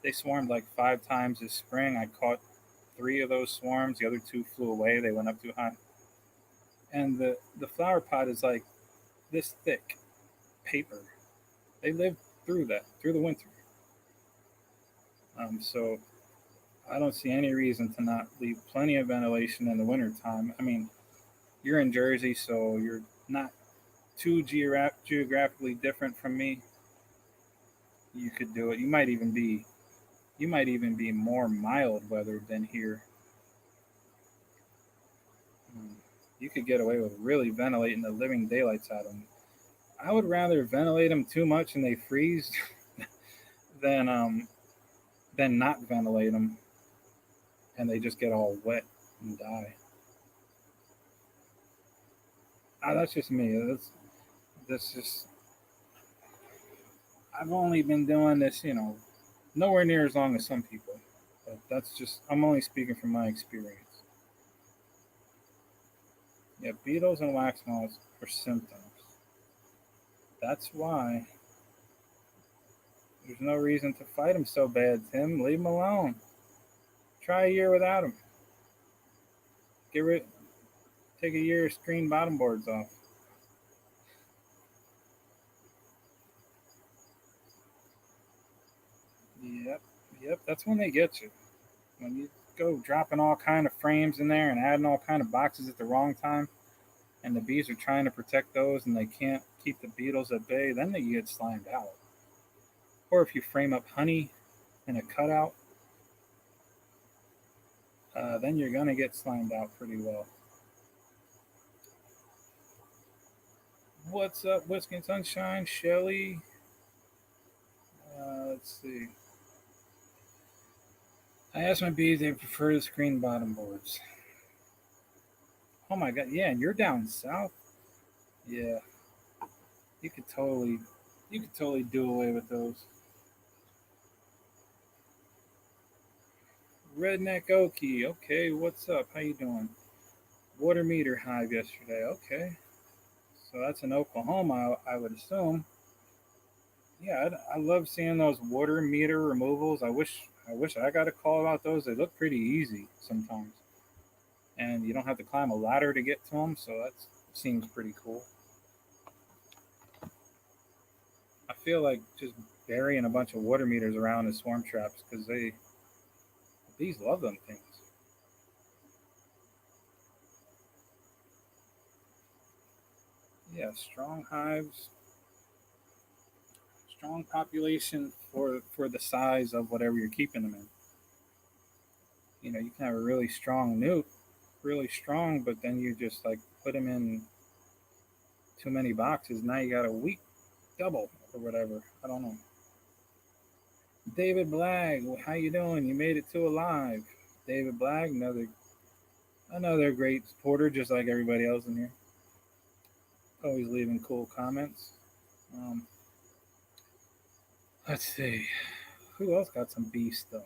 They swarmed like 5 times this spring. I caught 3 of those swarms. The other 2 flew away. They went up too high. And the flower pot is like this thick paper. They lived through that, through the winter. So I don't see any reason to not leave plenty of ventilation in the wintertime. I mean, you're in Jersey, so you're not too geographically different from me. You could do it. You might even be more mild weather than here. Um, you could get away with really ventilating the living daylights out of them. I would rather ventilate them too much and they freeze than not ventilate them and they just get all wet and die. That's just me. That's just. I've only been doing this, nowhere near as long as some people. But that's just. I'm only speaking from my experience. Yeah, beetles and wax moths are symptoms. That's why there's no reason to fight them so bad, Tim. Leave them alone. Try a year without them. Get rid. Take a year of screen bottom boards off. Yep, yep. That's when they get you. When you go dropping all kind of frames in there and adding all kind of boxes at the wrong time, and the bees are trying to protect those and they can't keep the beetles at bay, then they get slimed out. Or if you frame up honey in a cutout, then you're gonna get slimed out pretty well. What's up, Whiskey and Sunshine, Shelly? Let's see. I asked my bees if they prefer the screen bottom boards. Oh my god, yeah, and you're down south. Yeah, you could totally, you could totally do away with those. Redneck Okie, okay, what's up? How you doing? Water meter hive yesterday, okay. So that's in Oklahoma, I would assume. Yeah, I love seeing those water meter removals. I wish I got a call about those. They look pretty easy sometimes, and you don't have to climb a ladder to get to them. So that seems pretty cool. I feel like just burying a bunch of water meters around as swarm traps because bees love them things. Yeah, strong hives, strong population for the size of whatever you're keeping them in. You can have a really strong nuke, really strong, but then you just like put them in too many boxes. Now you got a weak double or whatever. I don't know. David Blagg, how you doing? You made it to alive. David Blagg, another great supporter, just like everybody else in here. Always leaving cool comments. Um, let's see, who else got some beef stuff?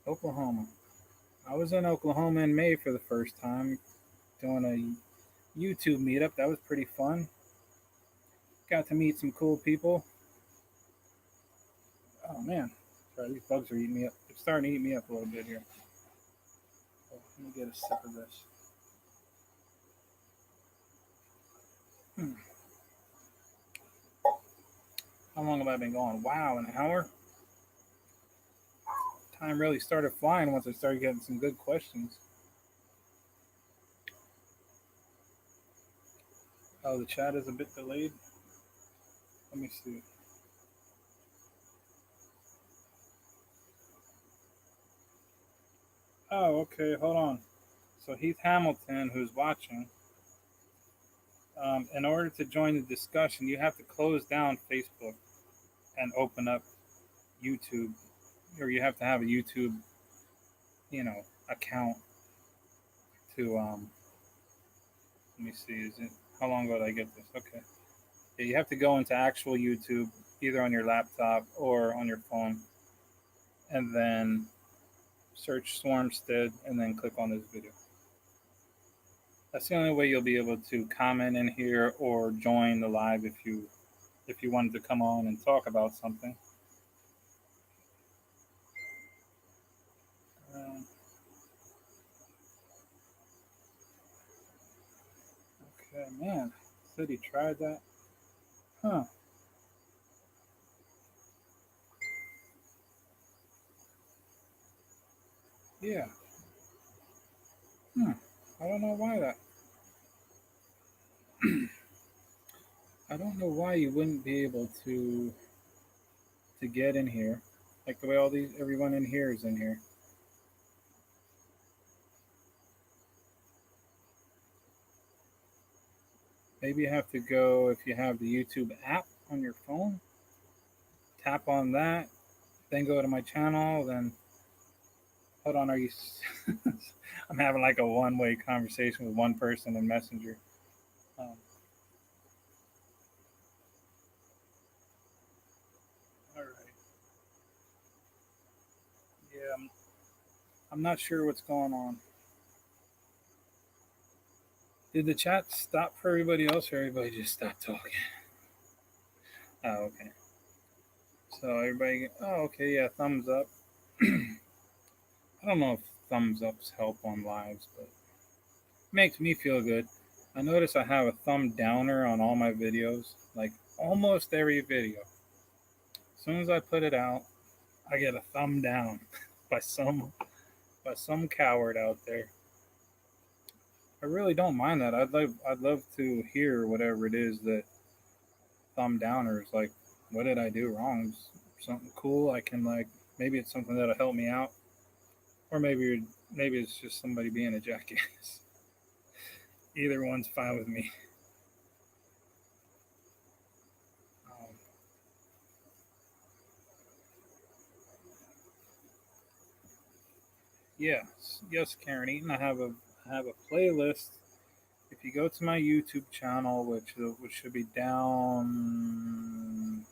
Oklahoma. I was in Oklahoma in May for the first time, doing a YouTube meetup. That was pretty fun. Got to meet some cool people. Oh man, sorry, these bugs are eating me up. They're starting to eat me up a little bit here. Oh, let me get a sip of this. Hmm. How long have I been going? Wow, an hour? Time really started flying once I started getting some good questions. Oh, the chat is a bit delayed. Let me see. Oh, okay, hold on. So Heath Hamilton, who's watching, in order to join the discussion, you have to close down Facebook and open up YouTube, or you have to have a YouTube, account to. Let me see. Is it how long ago did I get this? Okay. Yeah, you have to go into actual YouTube, either on your laptop or on your phone, and then search Swarmstead, and then click on this video. That's the only way you'll be able to comment in here or join the live if you wanted to come on and talk about something. Um, okay, man. Said he tried that. Huh. Yeah. Hmm. I don't know why that. I don't know why you wouldn't be able to get in here, like the way everyone in here is in here. Maybe you have to go if you have the YouTube app on your phone. Tap on that, then go to my channel. Then hold on, are you? I'm having like a one-way conversation with one person in Messenger. Um, all right. Yeah, I'm not sure what's going on. Did the chat stop for everybody else, or everybody just stopped talking? Oh, okay. So everybody, oh, okay, yeah, thumbs up. I don't know if thumbs ups help on lives, but it makes me feel good. I notice I have a thumb downer on all my videos, like almost every video. As soon as I put it out, I get a thumb down by some coward out there. I really don't mind that. I'd love to hear whatever it is that thumb downers like. What did I do wrong? Something cool I can like. Maybe it's something that'll help me out, or maybe it's just somebody being a jackass. Either one's fine with me. Um, yes, Karen Eaton. I have a playlist. If you go to my YouTube channel, which should be down,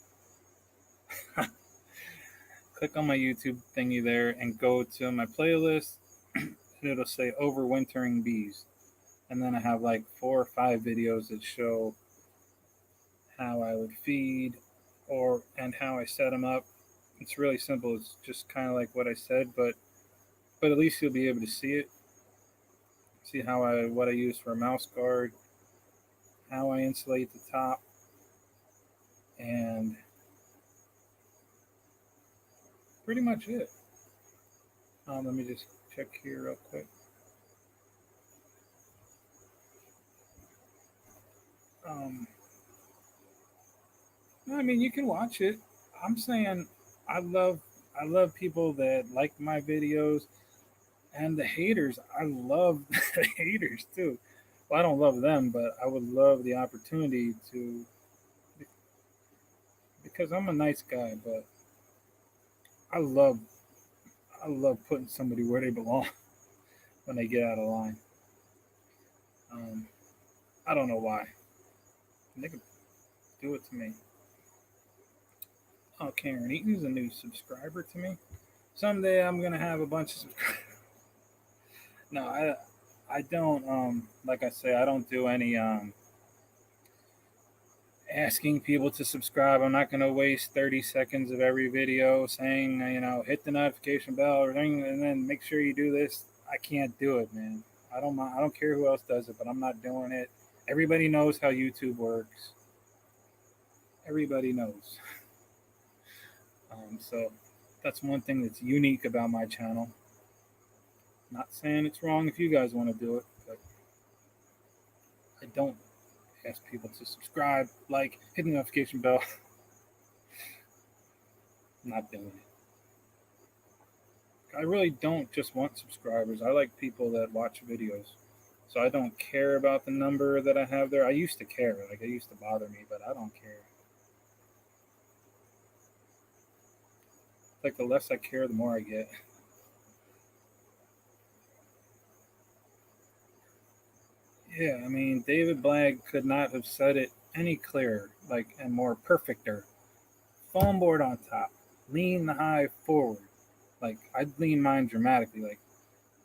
click on my YouTube thingy there and go to my playlist, and it'll say "Overwintering Bees," and then I have like 4 or 5 videos that show how I would feed, and how I set them up. It's really simple. It's just kind of like what I said, but at least you'll be able to see it. See what I use for a mouse guard, how I insulate the top, And pretty much it. Let me just check here real quick. Um, no, I mean you can watch it. I'm saying I love I love people that like my videos and the haters. I love the haters too. Well, I don't love them, but I would love the opportunity to because I'm a nice guy. But I love I love putting somebody where they belong when they get out of line. Um, I don't know why. They could do it to me. Oh, Karen Eaton's a new subscriber to me. Someday I'm gonna have a bunch of subscribers. No, I don't. Like I say, I don't do any asking people to subscribe. I'm not gonna waste 30 seconds of every video saying, hit the notification bell or ring, and then make sure you do this. I can't do it, man. I don't care who else does it, but I'm not doing it. Everybody knows how YouTube works. Everybody knows. So that's one thing that's unique about my channel. Not saying it's wrong if you guys want to do it, but I don't ask people to subscribe, like, hit the notification bell. I'm not doing it. I really don't just want subscribers. I like people that watch videos. So I don't care about the number that I have there. I used to care. Like, it used to bother me, but I don't care. Like, the less I care, the more I get. Yeah, I mean, David Blagg could not have said it any clearer, like, and more perfecter. Foam board on top. Lean the hive forward. Like, I'd lean mine dramatically, like,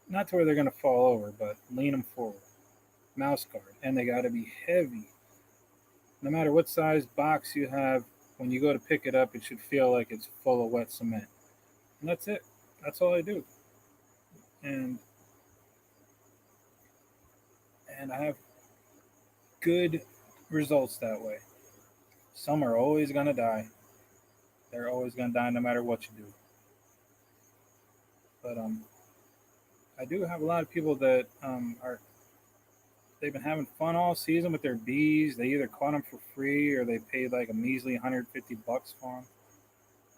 not to where they're going to fall over, but lean them forward. Mouse guard. And they got to be heavy. No matter what size box you have, when you go to pick it up, it should feel like it's full of wet cement. And that's it. That's all I do. And I have good results that way. Some are always going to die. They're always going to die no matter what you do. But I do have a lot of people that they've been having fun all season with their bees. They either caught them for free or they paid like a measly $150 for them.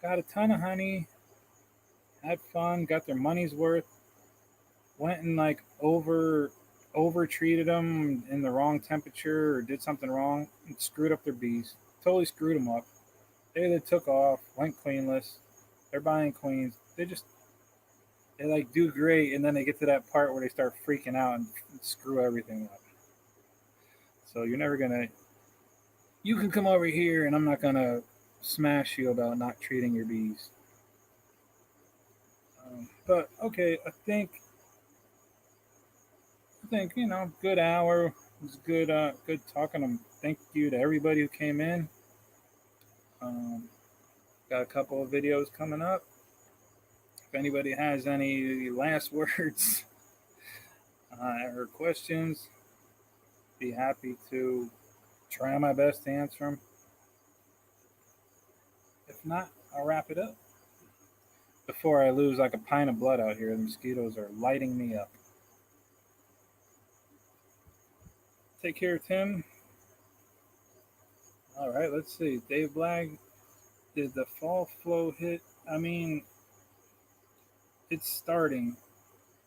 Got a ton of honey, had fun, got their money's worth. Went and like over treated them in the wrong temperature or did something wrong and screwed up their bees. Totally screwed them up. They took off, went queenless. They're buying queens. They like do great, and then they get to that part where they start freaking out and screw everything up. So you're never gonna. You can come over here, and I'm not gonna smash you about not treating your bees. But okay, I think good hour. It was good. Good talking. Thank you to everybody who came in. Um, got a couple of videos coming up. If anybody has any last words or questions, be happy to try my best to answer them. If not, I'll wrap it up. Before I lose like a pint of blood out here, the mosquitoes are lighting me up. Take care, Tim. All right, let's see. Dave Blagg, did the fall flow hit? I mean, it's starting.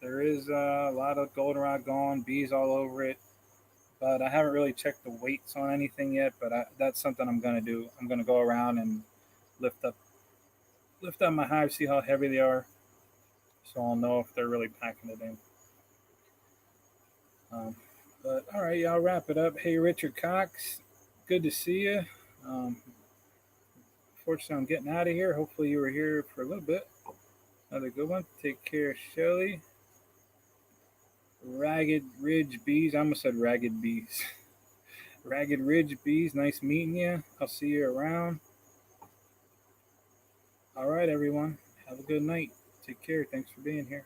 There is a lot of goldenrod gone, bees all over it, but I haven't really checked the weights on anything yet. But that's something I'm gonna do. I'm gonna go around and lift up lift up my hive, see how heavy they are, so I'll know if they're really packing it in. Um, but all right, yeah, I'll wrap it up. Hey, Richard Cox, good to see you. Um, Fortunately, I'm getting out of here. Hopefully, you were here for a little bit. Another good one. Take care, Shelly. Ragged Ridge Bees. I almost said Ragged Bees. Ragged Ridge Bees. Nice meeting you. I'll see you around. All right, everyone. Have a good night. Take care. Thanks for being here.